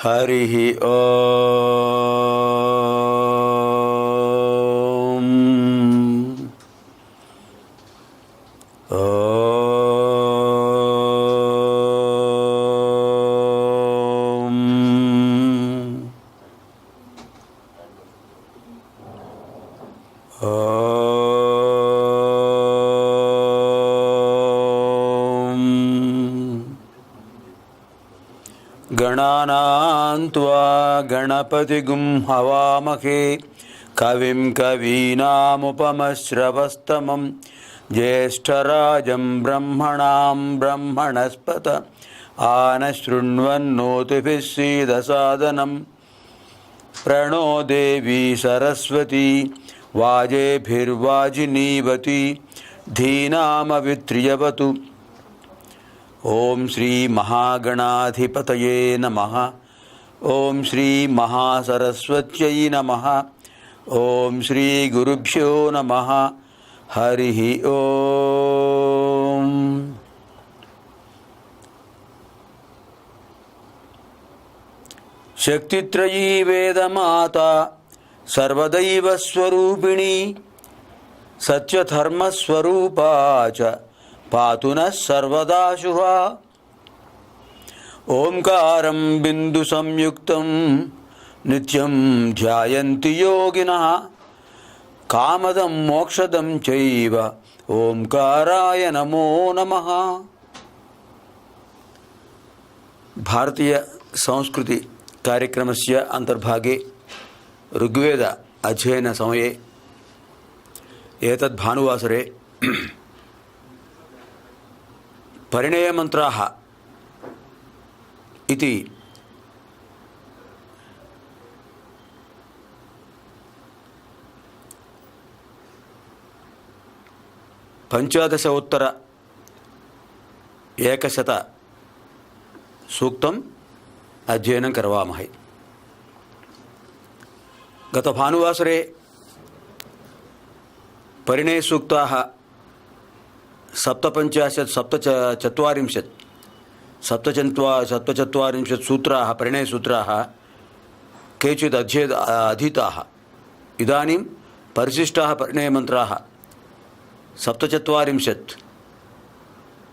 హరి ఓం. గణానాం త్వా గణపతిగుం హవామహే కవిం కవీనాముపమశ్రవస్తమం జ్యేష్ఠరాజం బ్రహ్మణాం బ్రహ్మణస్పత ఆనశృణ్వన్నోతిభిः సీదసాదనం ప్రణో దేవీ సరస్వతీ వాజేభిర్వాజినీవతి ధీనామవిత్రియవతు. ఓం శ్రీ మహాగణాధిపతయే నమః. ఓం శ్రీ మహాసరస్వత్యై నమః. ఓం శ్రీ గురుభ్యో నమః. హరి ఓం. శక్తిత్రయీ వేదమాత సర్వదైవస్వరూపిణీ సత్యధర్మస్వరూపా చ పాతు నః సర్వదా శుభా. ఓంకారం బిందు సంయుక్తం నిత్యం ధ్యాయంతి యోగినః కామదం మోక్షదం చైవ ఓంకారాయ నమో నమః. భారతీయ సంస్కృతి కార్యక్రమస్య అంతర్భాగే ఋగ్వేద అధ్యయన సమయే ఏతద్ భానువాసరే పరిణయమంత్రాः इति పంచాదశోత్తర 100 సూక్తం అధ్యయనం కరవామహే. గత భానువాసరే పరిణయసూక్తాः सप्तचत्वारिंशत् सूत्राः परिणयसूत्राः केचित् अधीताः. इदानीं परिशिष्टाः परिणयमन्त्राः 47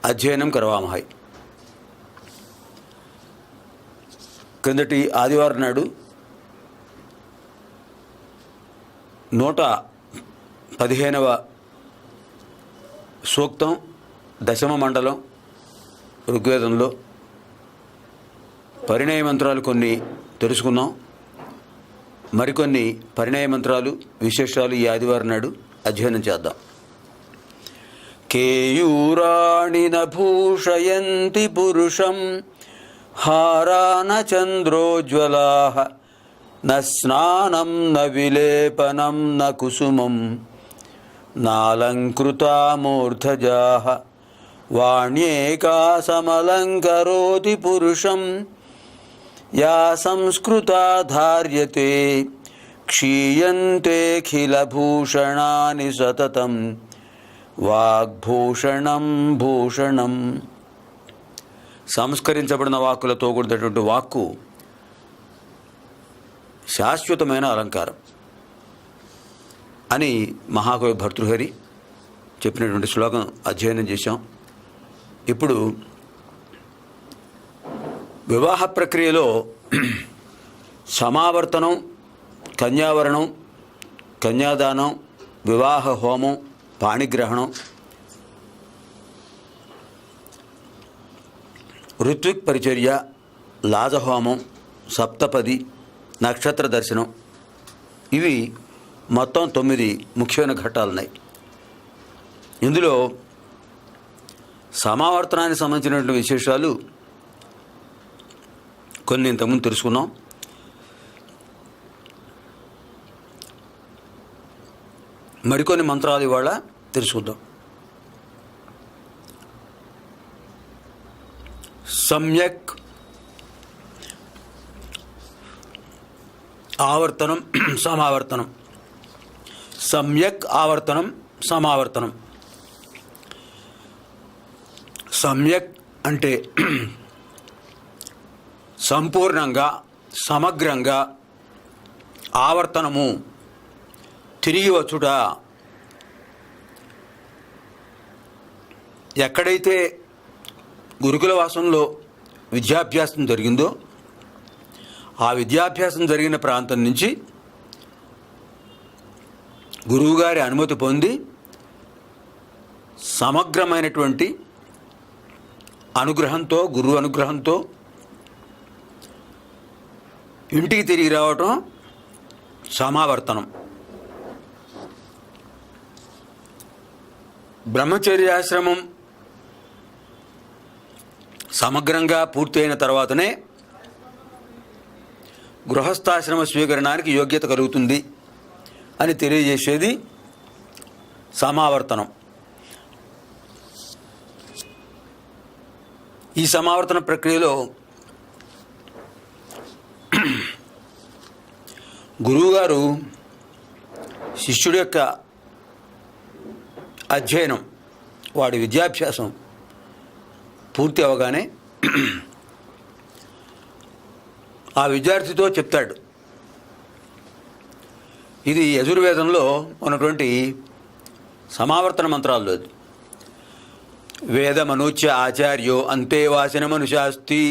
అధ్యయనం కరవామహే. క్రిందటి ఆదివారం నాడు 115వ సూక్తం దశమ మండలం ఋగ్వేదంలో పరిణయ మంత్రాలు కొన్ని తెలుసుకున్నాం. మరికొన్ని పరిణయ మంత్రాలు విశేషాలు ఈ ఆదివారం నాడు అధ్యయనం చేద్దాం. కేయూరాణి నభూషయంతి పురుషం హారాన చంద్రోజ్వలాః న స్నానం న విలేపనం న కుసుమం నాలంకృతా మూర్ధజాః వాణ్యేకా సమలంకరోతి పురుషం యా సంస్కృతా ధార్యతే క్షీయంతేఖిలభూషణాని సతతం వాగ్భూషణం భూషణం. సంస్కరించబడిన వాక్కులతో కూడినటువంటి వాక్కు శాశ్వతమైన అలంకారం అని మహాకవి భర్తృహరి చెప్పినటువంటి శ్లోకం అధ్యయనం చేశాం. ఇప్పుడు వివాహ ప్రక్రియలో సమావర్తనం, కన్యావరణం, కన్యాదానం, వివాహ హోమం, పాణిగ్రహణం, ఋత్విక్ పరిచర్య, లాజహోమం, సప్తపది, నక్షత్ర దర్శనం, ఇవి మొత్తం 9 ముఖ్యమైన ఘట్టాలున్నాయి. ఇందులో సమావర్తనానికి సంబంధించినటువంటి విశేషాలు కొన్ని ఇంతకుముందు తెలుసుకున్నాం. మరికొన్ని మంత్రాలు ఇవాళ తెలుసుకుందాం. సమ్యక్ ఆవర్తనం సమావర్తనం. సమ్యక్ ఆవర్తనం సమావర్తనం. సమ్యక్ అంటే సంపూర్ణంగా సమగ్రంగా ఆవర్తనము తిరిగి వచ్చుట. ఎక్కడైతే గురుకుల వాసంలో విద్యాభ్యాసం జరిగిందో ఆ విద్యాభ్యాసం జరిగిన ప్రాంతం నుంచి గురువుగారి అనుమతి పొంది సమగ్రమైనటువంటి అనుగ్రహంతో, గురువు అనుగ్రహంతో ఇంటికి తిరిగి రావటం సమావర్తనం. బ్రహ్మచర్యాశ్రమం సమగ్రంగా పూర్తయిన తర్వాతనే గృహస్థాశ్రమ స్వీకరణానికి యోగ్యత కలుగుతుంది అని తెలియజేసేది సమావర్తనం. ఈ సమావర్తన ప్రక్రియలో గురువుగారు శిష్యుడి యొక్క అధ్యయనం, వాడి విద్యాభ్యాసం పూర్తి అవగానే ఆ విద్యార్థితో చెప్తాడు. ఇది యజుర్వేదంలో ఉన్నటువంటి సమావర్తన మంత్రాల్లో. వేదమనూచ్య ఆచార్యో అంతేవాసినమనుశాస్తి,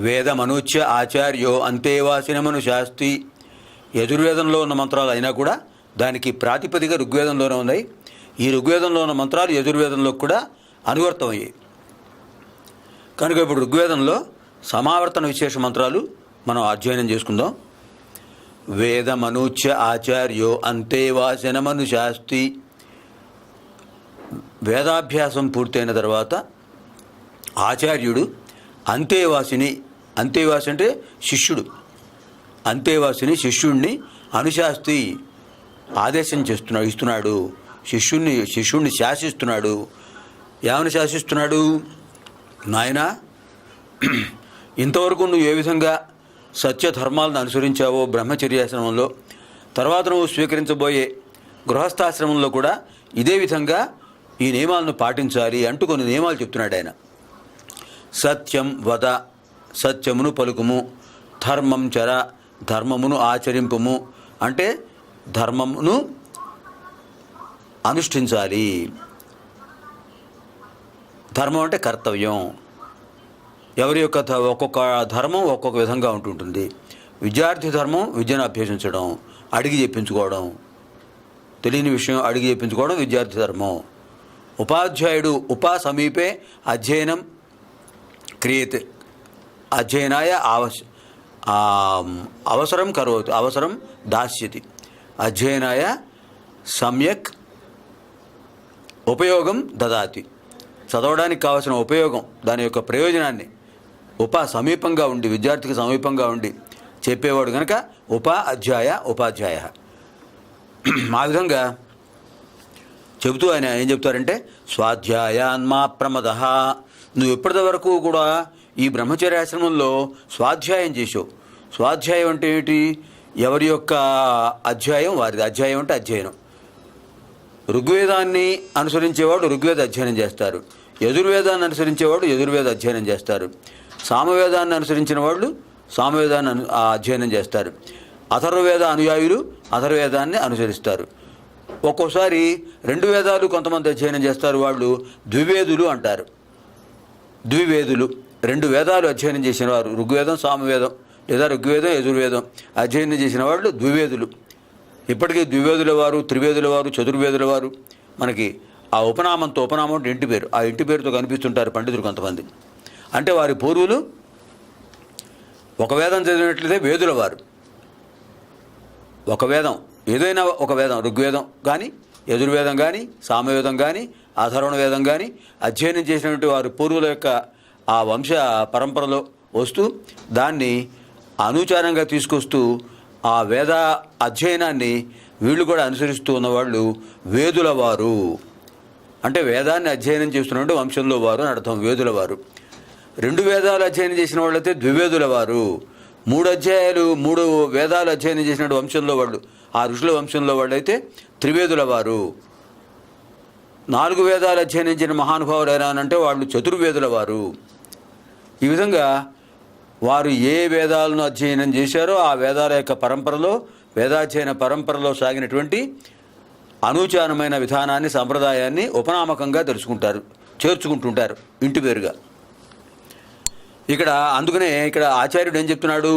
వేదమనూచ్య ఆచార్యో అంతేవాసినమనుశాస్తి. యజుర్వేదంలో ఉన్న మంత్రాలు అయినా కూడా దానికి ప్రాతిపదిక ఋగ్వేదంలోనే ఉన్నాయి. ఈ ఋగ్వేదంలో ఉన్న మంత్రాలు యజుర్వేదంలో కూడా అనువర్తమయ్యాయి. కనుక ఇప్పుడు ఋగ్వేదంలో సమావర్తన విశేష మంత్రాలు మనం అధ్యయనం చేసుకుందాం. వేదమనూచ్య ఆచార్యో అంతేవాసినమనుశాస్తి. వేదాభ్యాసం పూర్తయిన తర్వాత ఆచార్యుడు అంతేవాసిని, అంతేవాసి అంటే శిష్యుడు, అంతేవాసిని శిష్యుణ్ణి అనుశాస్తి ఆదేశం ఇస్తున్నాడు. శిష్యుణ్ణి శాసిస్తున్నాడు. ఏమని శాసిస్తున్నాడు? నాయనా, ఇంతవరకు నువ్వు ఏ విధంగా సత్యధర్మాలను అనుసరించావో బ్రహ్మచర్యాశ్రమంలో, తర్వాత నువ్వు స్వీకరించబోయే గృహస్థాశ్రమంలో కూడా ఇదే విధంగా ఈ నియమాలను పాటించాలి అంటూ కొన్ని నియమాలు చెప్తున్నాడు ఆయన. సత్యం వద, సత్యమును పలుకుము. ధర్మం చర, ధర్మమును ఆచరింపుము. అంటే ధర్మమును అనుష్ఠించాలి. ధర్మం అంటే కర్తవ్యం. ఎవరి యొక్క ఒక్కొక్క ధర్మం ఒక్కొక్క విధంగా ఉంటుంటుంది. విద్యార్థి ధర్మం విద్యను అభ్యసించడం, అడిగి చెప్పించుకోవడం, తెలియని విషయం అడిగి చెప్పించుకోవడం విద్యార్థి ధర్మం. ఉపాధ్యాయుడు సమీపే అధ్యయనం క్రియతే, అధ్యయనాయ అవసరం కరోతి, అవసరం దాస్యతి, అధ్యయనాయ సమ్యక్ ఉపయోగం దదాతి. చదవడానికి కావలసిన ఉపయోగం, దాని యొక్క ప్రయోజనాన్ని సమీపంగా ఉండి, విద్యార్థికి సమీపంగా ఉండి చెప్పేవాడు కనుక ఉపాధ్యాయ. ఆ విధంగా చెబుతూ ఆయన ఏం చెప్తారంటే, స్వాధ్యాయాన్మా ప్రమదః. నువ్వు ఇప్పటి వరకు కూడా ఈ బ్రహ్మచర్యాశ్రమంలో స్వాధ్యాయం చేసావు. స్వాధ్యాయం అంటే ఏమిటి? ఎవరి యొక్క అధ్యాయం వారిది. అధ్యాయం అంటే అధ్యయనం. ఋగ్వేదాన్ని అనుసరించేవాడు ఋగ్వేద అధ్యయనం చేస్తారు. యజుర్వేదాన్ని అనుసరించేవాడు యజుర్వేద అధ్యయనం చేస్తారు. సామవేదాన్ని అనుసరించిన వాళ్ళు సామవేదాన్ని అధ్యయనం చేస్తారు. అథర్వవేద అనుయాయులు అథర్వేదాన్ని అనుసరిస్తారు. ఒక్కోసారి రెండు వేదాలు కొంతమంది అధ్యయనం చేస్తారు. వాళ్ళు ద్వివేదులు అంటారు. ద్వివేదులు, రెండు వేదాలు అధ్యయనం చేసిన వారు, ఋగ్వేదం సామవేదం లేదా ఋగ్వేదం యజుర్వేదం అధ్యయనం చేసిన వాళ్ళు ద్వివేదులు. ఇప్పటికీ ద్వివేదుల వారు, త్రివేదుల వారు, చతుర్వేదుల వారు మనకి ఆ ఉపనామం అంటే ఇంటి పేరు, ఆ ఇంటి పేరుతో కనిపిస్తుంటారు పండితులు కొంతమంది. అంటే వారి పూర్వులు ఒక వేదం చదివినట్లయితే వేదుల వారు. ఒక వేదం, ఏదైనా ఒక వేదం, ఋగ్వేదం కానీ యజుర్వేదం కానీ సామవేదం కానీ అథర్వణ వేదం కానీ అధ్యయనం చేసినటువంటి వారి పూర్వుల యొక్క ఆ వంశ పరంపరలో వస్తూ దాన్ని అనుచారంగా తీసుకొస్తూ ఆ వేద అధ్యయనాన్ని వీళ్ళు కూడా అనుసరిస్తూ ఉన్నవాళ్ళు వేదుల వారు. అంటే వేదాన్ని అధ్యయనం చేస్తున్నట్టు వంశంలో వారు అని అర్థం, వేదుల వారు. రెండు వేదాలు అధ్యయనం చేసిన వాళ్ళైతే ద్వివేదుల వారు. మూడు వేదాలు అధ్యయనం చేసినట్టు వంశంలో వాళ్ళు, ఆ ఋషుల వంశంలో వాళ్ళైతే త్రివేదుల వారు. 4 వేదాలు అధ్యయనించిన మహానుభావులు ఎలా అంటే వాళ్ళు చతుర్వేదుల వారు. ఈ విధంగా వారు ఏ వేదాలను అధ్యయనం చేశారో ఆ వేదాల యొక్క పరంపరలో, వేదాధ్యయన పరంపరలో సాగినటువంటి అనూచానమైన విధానాన్ని, సంప్రదాయాన్ని ఉపనామకంగా చేర్చుకుంటుంటారు ఇంటి పేరుగా. ఇక్కడ అందుకనే ఇక్కడ ఆచార్యుడు ఏం చెప్తున్నాడు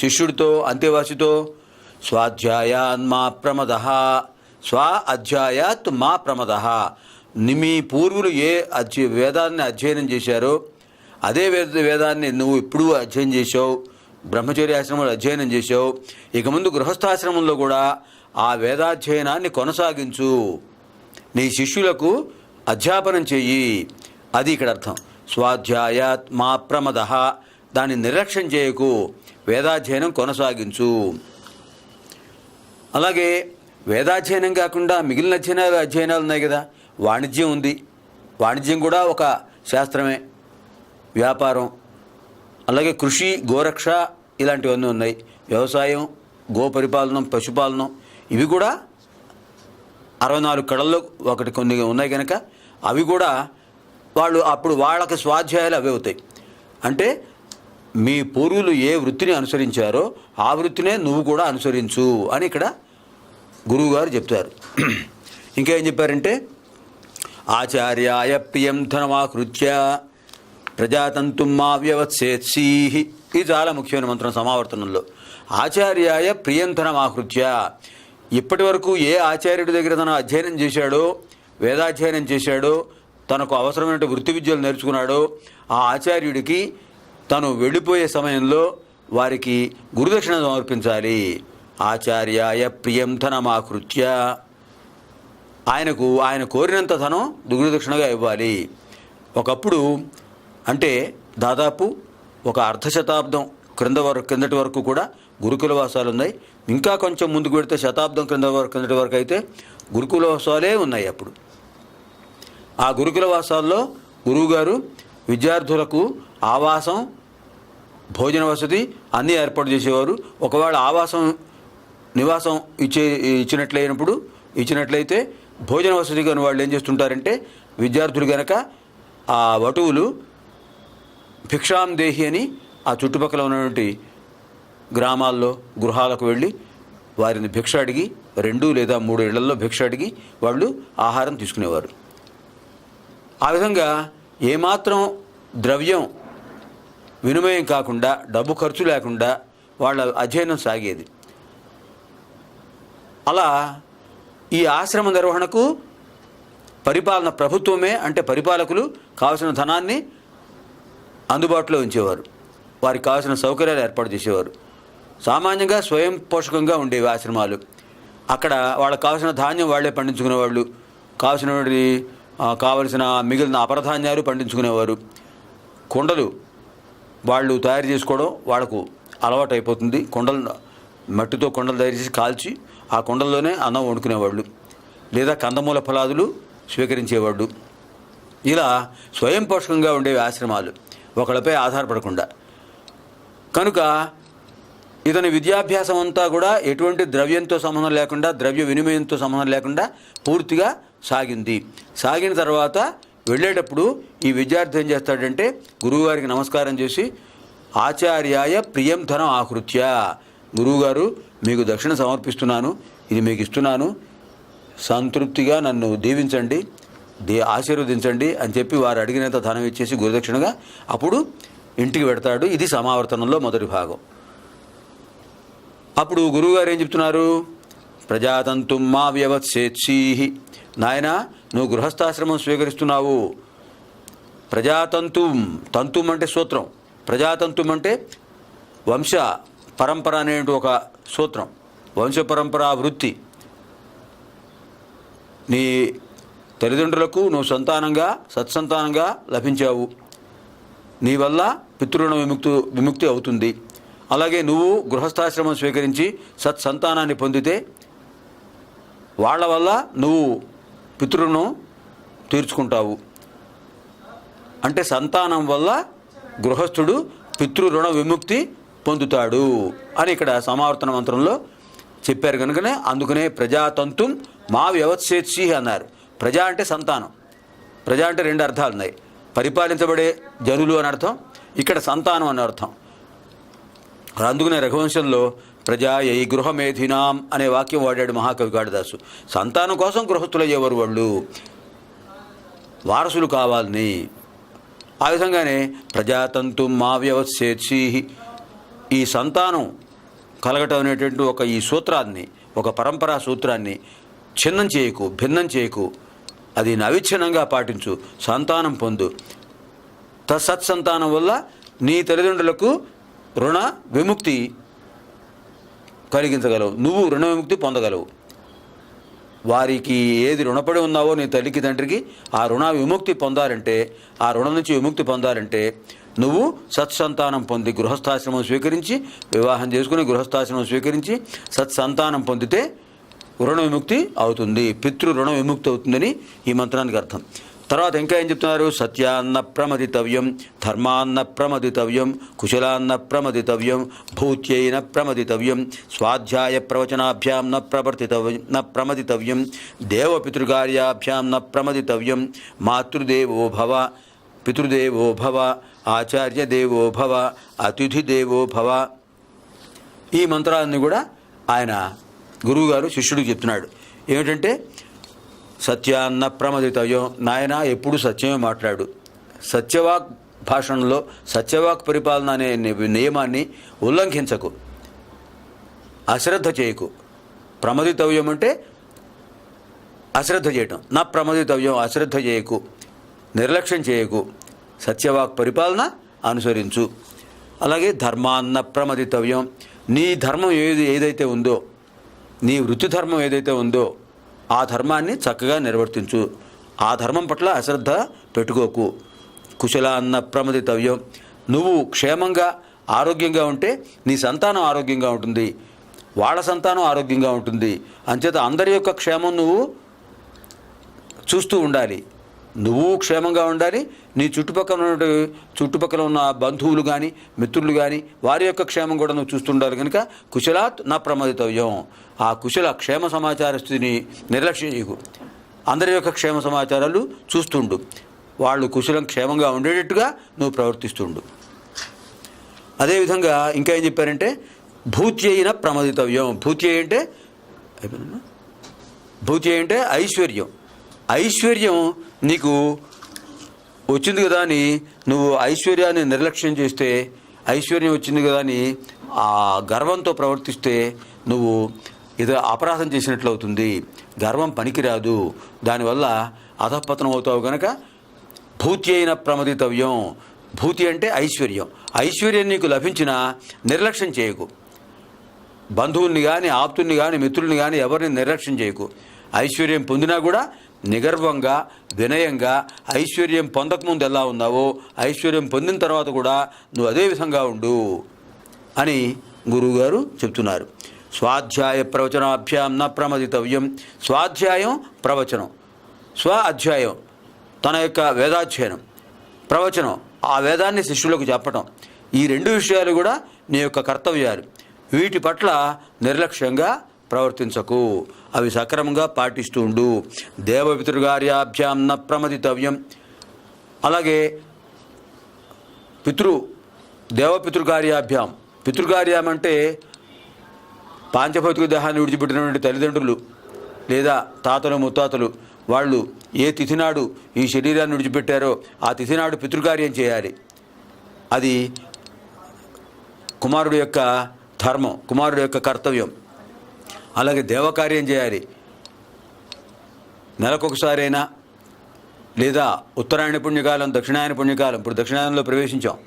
శిష్యుడితో, అంతేవాసితో? స్వాధ్యాయాన్మా ప్రమద, స్వ అధ్యాయాత్ మా ప్రమద. మీ పూర్వులు ఏ వేదాన్ని అధ్యయనం చేశారో అదే వేదాన్ని నువ్వు ఇప్పుడు అధ్యయనం చేసావు, బ్రహ్మచర్యాశ్రమంలో అధ్యయనం చేసావు. ఇక ముందు గృహస్థాశ్రమంలో కూడా ఆ వేదాధ్యయనాన్ని కొనసాగించు, నీ శిష్యులకు అధ్యాపనం చెయ్యి. అది ఇక్కడ అర్థం. స్వాధ్యాయాత్ మా ప్రమద, దాన్ని నిర్లక్ష్యం చేయకు, వేదాధ్యయనం కొనసాగించు. అలాగే వేదాధ్యయనం కాకుండా మిగిలిన అధ్యయనాలు ఉన్నాయి కదా. వాణిజ్యం ఉంది, వాణిజ్యం కూడా ఒక శాస్త్రమే, వ్యాపారం. అలాగే కృషి, గోరక్ష ఇలాంటివన్నీ ఉన్నాయి. వ్యవసాయం, గోపరిపాలనం, పశుపాలనం, ఇవి కూడా 64 కళల్లో ఒకటి కొన్ని ఉన్నాయి కనుక అవి కూడా వాళ్ళు అప్పుడు వాళ్ళకి స్వాధ్యాయాలు అవే అవుతాయి. అంటే మీ పూర్వులు ఏ వృత్తిని అనుసరించారో ఆ వృత్తినే నువ్వు కూడా అనుసరించు అని ఇక్కడ గురువుగారు చెప్తారు. ఇంకా ఏం చెప్పారంటే ఆచార్యాయ ప్రియం ధనమాకృత్య ప్రజాతంతుం మా వ్యవత్సేత్సీహి. ఇది చాలా ముఖ్యమైన మంత్రం సమావర్తనంలో. ఆచార్యాయ ప్రియంధనమాకృత్య. ఇప్పటి వరకు ఏ ఆచార్యుడి దగ్గర తను అధ్యయనం చేశాడో, వేదాధ్యయనం చేశాడో, తనకు అవసరమైన వృత్తి విద్యలు నేర్చుకున్నాడో ఆ ఆచార్యుడికి తను వెళ్ళిపోయే సమయంలో వారికి గురుదక్షిణ సమర్పించాలి. ఆచార్యాయ ప్రియంధనమాకృత్య. ఆయన కోరినంత ధనం గురుదక్షిణగా ఇవ్వాలి. ఒకప్పుడు అంటే దాదాపు ఒక అర్ధశతాబ్దం కిందటి వరకు కూడా గురుకుల వాసాలు ఉన్నాయి. ఇంకా కొంచెం ముందుకు పెడితే శతాబ్దం కిందటి వరకు అయితే గురుకుల వాసాలే ఉన్నాయి. అప్పుడు ఆ గురుకుల వాసాల్లో గురువుగారు విద్యార్థులకు ఆవాసం, భోజన వసతి అన్నీ ఏర్పాటు చేసేవారు. ఒకవేళ నివాసం ఇచ్చినట్లయితే భోజన వసతి కాని వాళ్ళు ఏం చేస్తుంటారంటే విద్యార్థులు కనుక ఆ వటువులు భిక్షాం దేహి అని ఆ చుట్టుపక్కల ఉన్నటువంటి గ్రామాల్లో గృహాలకు వెళ్ళి వారిని భిక్ష అడిగి 2 లేదా 3 ఇళ్లలో భిక్ష అడిగి వాళ్ళు ఆహారం తీసుకునేవారు. ఆ విధంగా ఏమాత్రం ద్రవ్యం వినిమయం కాకుండా, డబ్బు ఖర్చు లేకుండా వాళ్ళ అధ్యయనం సాగేది. అలా ఈ ఆశ్రమ నిర్వహణకు పరిపాలన ప్రభుత్వమే, అంటే పరిపాలకులు కావలసిన ధనాన్ని అందుబాటులో ఉంచేవారు. వారికి కావాల్సిన సౌకర్యాలు ఏర్పాటు చేసేవారు. సామాన్యంగా స్వయం పోషకంగా ఉండేవి ఆశ్రమాలు. అక్కడ వాళ్ళకి కావాల్సిన ధాన్యం వాళ్లే పండించుకునేవాళ్ళు, కావలసిన మిగిలిన అపరధాన్యాలు పండించుకునేవారు. కుండలు వాళ్ళు తయారు చేసుకోవడం వాళ్లకు అలవాటు అయిపోతుంది. మట్టితో కుండలు తయారు చేసి కాల్చి ఆ కుండల్లోనే అన్నం వండుకునేవాళ్ళు, లేదా కందమూల ఫలాదులు స్వీకరించేవాళ్ళు. ఇలా స్వయం పోషకంగా ఉండేవి ఆశ్రమాలు, ఒకళ్ళపై ఆధారపడకుండా. కనుక ఇతని విద్యాభ్యాసం అంతా కూడా ఎటువంటి ద్రవ్యంతో సంబంధం లేకుండా, ద్రవ్య వినిమయంతో సంబంధం లేకుండా పూర్తిగా సాగిన తర్వాత వెళ్ళేటప్పుడు ఈ విద్యార్థి ఏం చేస్తాడంటే గురువుగారికి నమస్కారం చేసి ఆచార్యాయ ప్రియం ధనం ఆకృత్య, గురువుగారు మీకు దక్షిణ సమర్పిస్తున్నాను, ఇది మీకు ఇస్తున్నాను, సంతృప్తిగా నన్ను దీవించండి, ఆశీర్వదించండి అని చెప్పి వారు అడిగినంత ధనం ఇచ్చేసి గురుదక్షిణగా అప్పుడు ఇంటికి పెడతాడు. ఇది సమావర్తనంలో మొదటి భాగం. అప్పుడు గురువుగారు ఏం చెప్తున్నారు? ప్రజాతంతుం మా వ్యవత్సేత్సీహి. నాయన, నువ్వు గృహస్థాశ్రమం స్వీకరిస్తున్నావు. ప్రజాతంతుం, తంతుం అంటే సూత్రం, ప్రజాతంతుం అంటే వంశ పరంపర అనే ఒక సూత్రం, వంశ పరంపరా వృత్తి. నీ తల్లిదండ్రులకు నువ్వు సత్సంతానంగా లభించావు. నీ వల్ల పితృణ విముక్తి అవుతుంది. అలాగే నువ్వు గృహస్థాశ్రమం స్వీకరించి సత్సంతానాన్ని పొందితే వాళ్ళ వల్ల నువ్వు పితృను తీర్చుకుంటావు. అంటే సంతానం వల్ల గృహస్థుడు పితృరుణ విముక్తి పొందుతాడు అని ఇక్కడ సమావర్తన మంత్రంలో చెప్పారు. కనుకనే అందుకనే ప్రజాతంతుం మా వ్యవత్సేత్సి అన్నారు. ప్రజ అంటే సంతానం. ప్రజ అంటే 2 అర్థాలు ఉన్నాయి. పరిపాలించబడే జనులు అని అర్థం, ఇక్కడ సంతానం అని అర్థం. అందుకనే రఘువంశంలో ప్రజాయై గృహమేధినాం అనే వాక్యం వాడాడు మహాకవి కాళిదాసు. సంతానం కోసం గృహస్థులయ్యేవారు వాళ్ళు, వారసులు కావాలని. ఆ విధంగానే ప్రజాతంతు మా వ్యవచ్ఛేత్సి, ఈ సంతానం కలగటం అనేటువంటి ఈ సూత్రాన్ని, ఒక పరంపరా సూత్రాన్ని భిన్నం చేయకు, అది అవిచ్ఛిన్నంగా పాటించు, సంతానం పొందు. సత్సంతానం వల్ల నీ తల్లిదండ్రులకు రుణ విముక్తి కలిగించగలవు, నువ్వు రుణ విముక్తి పొందగలవు. వారికి ఏది రుణపడి ఉన్నావో నీ తల్లికి తండ్రికి, ఆ రుణ విముక్తి పొందాలంటే, ఆ రుణం నుంచి విముక్తి పొందాలంటే నువ్వు సత్సంతానం పొంది గృహస్థాశ్రమం స్వీకరించి, వివాహం చేసుకుని గృహస్థాశ్రమం స్వీకరించి సత్సంతానం పొందితే రుణ విముక్తి అవుతుంది, పితృ రుణ విముక్తి అవుతుందని ఈ మంత్రానికి అర్థం. తర్వాత ఇంకా ఏం చెప్తున్నారు? సత్యాన్న ప్రమదితవ్యం, ధర్మాన్న ప్రమదితవ్యం, కుశలాన్న ప్రమదితవ్యం, భూత్యైన ప్రమదితవ్యం, స్వాధ్యాయ ప్రవచనాభ్యాం న ప్రమదితవ్యం, దేవపితృకార్యాభ్యాం న ప్రమదితవ్యం, మాతృదేవో భవ, పితృదేవో భవ, ఆచార్య దేవో భవ, అతిథి దేవో భవ. ఈ మంత్రాన్ని కూడా ఆయన గురువుగారు శిష్యుడికి చెప్తున్నాడు. ఏమిటంటే సత్యాన్న ప్రమదితవ్యం, నాయన ఎప్పుడు సత్యమే మాట్లాడు, సత్యవాక్ భాషణలో సత్యవాక్ పరిపాలన అనే నియమాన్ని ఉల్లంఘించకు, అశ్రద్ధ చేయకు. ప్రమదితవ్యం అంటే అశ్రద్ధ చేయటం, నా ప్రమదితవ్యం అశ్రద్ధ చేయకు, నిర్లక్ష్యం చేయకు, సత్యవాక్ పరిపాలన అనుసరించు. అలాగే ధర్మాన్న ప్రమదితవ్యం, నీ ధర్మం ఏదైతే ఉందో, నీ వృత్తి ధర్మం ఏదైతే ఉందో ఆ ధర్మాన్ని చక్కగా నిర్వర్తించు, ఆ ధర్మం పట్ల అశ్రద్ధ పెట్టుకోకు. కుశలాన్న ప్రమదితవ్యం, నువ్వు క్షేమంగా ఆరోగ్యంగా ఉంటే నీ సంతానం ఆరోగ్యంగా ఉంటుంది, వాళ్ళ సంతానం ఆరోగ్యంగా ఉంటుంది. అంచేత అందరి యొక్క క్షేమం నువ్వు చూస్తూ ఉండాలి, నువ్వు క్షేమంగా ఉండాలి, నీ చుట్టుపక్కల ఉన్న బంధువులు కానీ మిత్రులు కానీ వారి యొక్క క్షేమం కూడా నువ్వు చూస్తుండాలి. కనుక కుశలాత్ నా ప్రమదితవ్యం, ఆ కుశల క్షేమ సమాచార స్థితిని నిర్లక్ష్యం చేయకు, అందరి యొక్క క్షేమ సమాచారాలు చూస్తుండు, వాళ్ళు కుశలం క్షేమంగా ఉండేటట్టుగా నువ్వు ప్రవర్తిస్తుండు. అదేవిధంగా ఇంకా ఏం చెప్పారంటే భూత్యైన ప్రమదితవ్యం, భూత్యై అంటే ఐశ్వర్యం. ఐశ్వర్యం నీకు వచ్చింది కదా అని నువ్వు ఐశ్వర్యాన్ని నిర్లక్ష్యం చేస్తే, ఐశ్వర్యం వచ్చింది కదా అని ఆ గర్వంతో ప్రవర్తిస్తే నువ్వు ఇది అపరాధం చేసినట్లు అవుతుంది. గర్వం పనికిరాదు, దానివల్ల అధపతనం అవుతావు. కనుక భూత్యైన ప్రమదితవ్యం, భూతి అంటే ఐశ్వర్యం. ఐశ్వర్యం నీకు లభించినా నిర్లక్ష్యం చేయకు, బంధువుల్ని కానీ ఆప్తుల్ని కానీ మిత్రుల్ని కానీ ఎవరిని నిర్లక్ష్యం చేయకు. ఐశ్వర్యం పొందినా కూడా నిగర్వంగా వినయంగా, ఐశ్వర్యం పొందకముందు ఎలా ఉన్నావో ఐశ్వర్యం పొందిన తర్వాత కూడా నువ్వు అదే విధంగా ఉండు అని గురువుగారు చెప్తున్నారు. స్వాధ్యాయ ప్రవచనాభ్యాం న ప్రమదితవ్యం, స్వాధ్యాయం ప్రవచనం, స్వ అధ్యాయం తన యొక్క వేదాధ్యయనం, ప్రవచనం ఆ వేదాన్ని శిష్యులకు చెప్పటం, ఈ రెండు విషయాలు కూడా నీ యొక్క కర్తవ్యాలు. వీటి పట్ల నిర్లక్ష్యంగా ప్రవర్తించకు, అవి సక్రమంగా పాటిస్తూ ఉండు. దేవపితృకార్యాభ్యాం న ప్రమదితవ్యం, అలాగే దేవపితృకార్యాభ్యాం, పితృకార్యం అంటే పాంచభౌతిక దేహాన్ని విడిచిపెట్టినటువంటి తల్లిదండ్రులు లేదా తాతలు ముత్తాతలు, వాళ్ళు ఏ తిథినాడు ఈ శరీరాన్ని విడిచిపెట్టారో ఆ తిథినాడు పితృకార్యం చేయాలి. అది కుమారుడు యొక్క ధర్మం, కుమారుడు యొక్క కర్తవ్యం. అలాగే దేవకార్యం చేయాలి, నెలకొకసారైనా లేదా ఉత్తరాయణ పుణ్యకాలం దక్షిణాయన పుణ్యకాలం. ఇప్పుడు దక్షిణాయనంలో ప్రవేశించాం,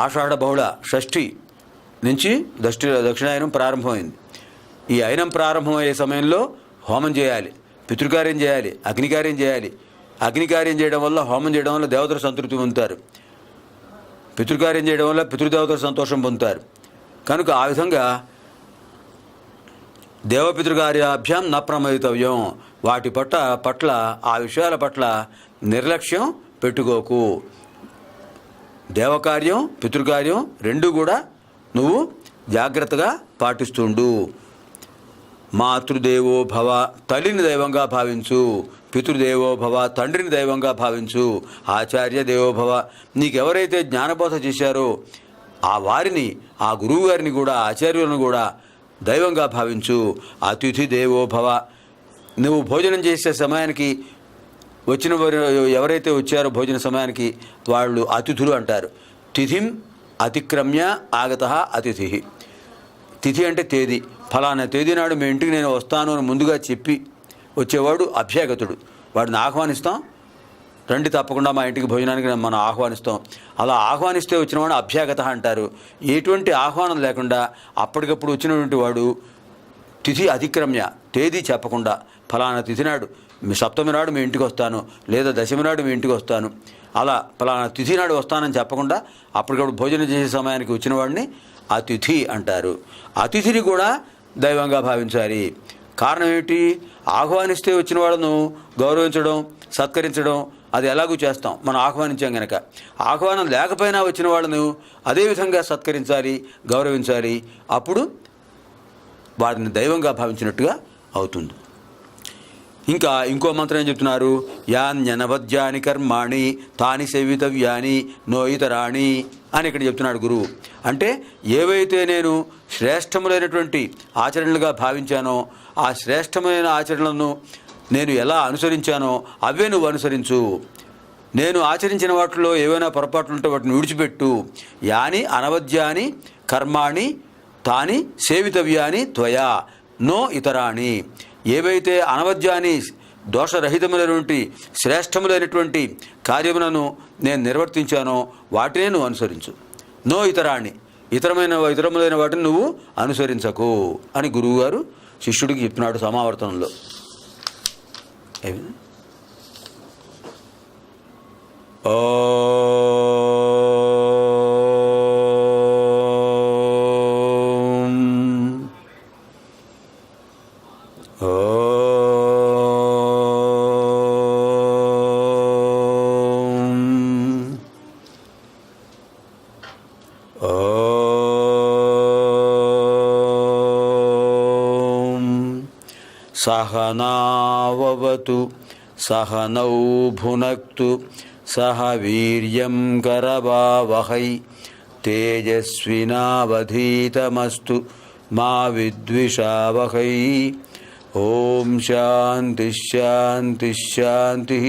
ఆషాఢ బహుళ షష్ఠి నుంచి దక్షిణాయనం ప్రారంభమైంది. ఈ అయనం ప్రారంభమయ్యే సమయంలో హోమం చేయాలి, పితృకార్యం చేయాలి, అగ్నికార్యం చేయాలి. అగ్నికార్యం చేయడం వల్ల, హోమం చేయడం వల్ల దేవతలు సంతృప్తి పొందుతారు, పితృకార్యం చేయడం వల్ల పితృదేవతలు సంతోషం పొందుతారు. కనుక ఆ విధంగా దేవపితృకార్యాభ్యాం న ప్రమదితవ్యం, వాటి పట్ల ఆ విషయాల పట్ల నిర్లక్ష్యం పెట్టుకోకు. దేవకార్యం పితృకార్యం రెండూ కూడా నువ్వు జాగ్రత్తగా పాటిస్తుండు. మాతృదేవో భవ, తల్లిని దైవంగా భావించు. పితృదేవో భవ, తండ్రిని దైవంగా భావించు. ఆచార్య దేవో భవ, నీకెవరైతే జ్ఞానబోధ చేశారో ఆ వారిని, ఆ గురువు గారిని కూడా, ఆచార్యులను కూడా దైవంగా భావించు. అతిథి దేవో భవ. నువ్వు భోజనం చేసే సమయానికి వచ్చిన వారు ఎవరైతే వచ్చారో భోజన సమయానికి వాళ్ళు అతిథులు అంటారు. తిథిం అతిక్రమ్య ఆగత అతిథి. తిథి అంటే తేదీ. ఫలానా తేదీ నాడు మీ ఇంటికి నేను వస్తాను అని ముందుగా చెప్పి వచ్చేవాడు అభ్యాగతుడు. వాడిని ఆహ్వానిస్తాం, రండి తప్పకుండా మా ఇంటికి భోజనానికి మనం ఆహ్వానిస్తాం. అలా ఆహ్వానిస్తే వచ్చినవాడు అభ్యాగత అంటారు. ఎటువంటి ఆహ్వానం లేకుండా అప్పటికప్పుడు వచ్చినటువంటి వాడు తిథి అతిక్రమ్య, తేదీ చెప్పకుండా ఫలానా తిథి నాడు, సప్తమి నాడు మీ ఇంటికి వస్తాను, లేదా దశమి నాడు మీ ఇంటికి వస్తాను, అలా ఫలానా తిథి నాడు వస్తానని చెప్పకుండా అప్పటికప్పుడు భోజనం చేసే సమయానికి వచ్చిన వాడిని అతిథి అంటారు. అతిథిని కూడా దైవంగా భావించాలి. కారణం ఏమిటి? ఆహ్వానిస్తే వచ్చిన వాళ్ళను గౌరవించడం, సత్కరించడం అది ఎలాగూ చేస్తాం మనం ఆహ్వానించాం గనక. ఆహ్వానం లేకపోయినా వచ్చిన వాళ్ళను అదేవిధంగా సత్కరించాలి, గౌరవించాలి. అప్పుడు వారిని దైవంగా భావించినట్టుగా అవుతుంది. ఇంకా ఇంకో మంత్రం ఏం చెప్తున్నారు? యాన్యనవద్యాని కర్మాణి తాని సేవితవ్యాని నో ఇతరాణి అని ఇక్కడ చెప్తున్నాడు గురువు. అంటే ఏవైతే నేను శ్రేష్టములైనటువంటి ఆచరణలుగా భావించానో ఆ శ్రేష్టమైన ఆచరణలను నేను ఎలా అనుసరించానో అవే నువ్వు అనుసరించు. నేను ఆచరించిన వాటిలో ఏవైనా పొరపాట్లు ఉంటే వాటిని విడిచిపెట్టు. యాని అనవద్యాని కర్మాణి తాని సేవితవ్యాని త్వయా నో ఇతరాణి. ఏవైతే అనవద్యాన్ని దోషరహితములైనటువంటి శ్రేష్టములైనటువంటి కార్యములను నేను నిర్వర్తించానో వాటినే నువ్వు అనుసరించు. నో ఇతరాన్ని, ఇతరములైన వాటిని నువ్వు అనుసరించకు అని గురువుగారు శిష్యుడికి చెప్పినాడు సమావర్తనంలో. ఓ సహనావతు సహనౌ భునక్తు సహ వీర్యం కరవావహై తేజస్వినావధీతమస్తు మా విద్విషావహై. ఓం శాంతి శాంతి శాంతి.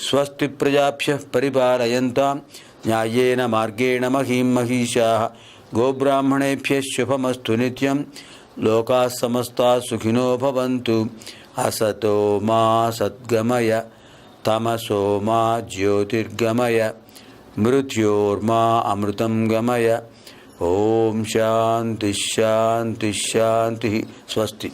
స్వస్తి ప్రజాభ్యః పరిపాలయంతాం న్యాయేన మార్గేణ మహీం మహిషాః. గోబ్రాహ్మణేభ్యః శుభమస్తు నిత్యం. లోకాః సమస్తాః సుఖినో భవంతు. అసతో మా సద్గమయ తమసో మా జ్యోతిర్గమయ మృత్యోర్మా అమృతం గమయ. ఓం శాంతి శాంతి శాంతి. స్వస్తి.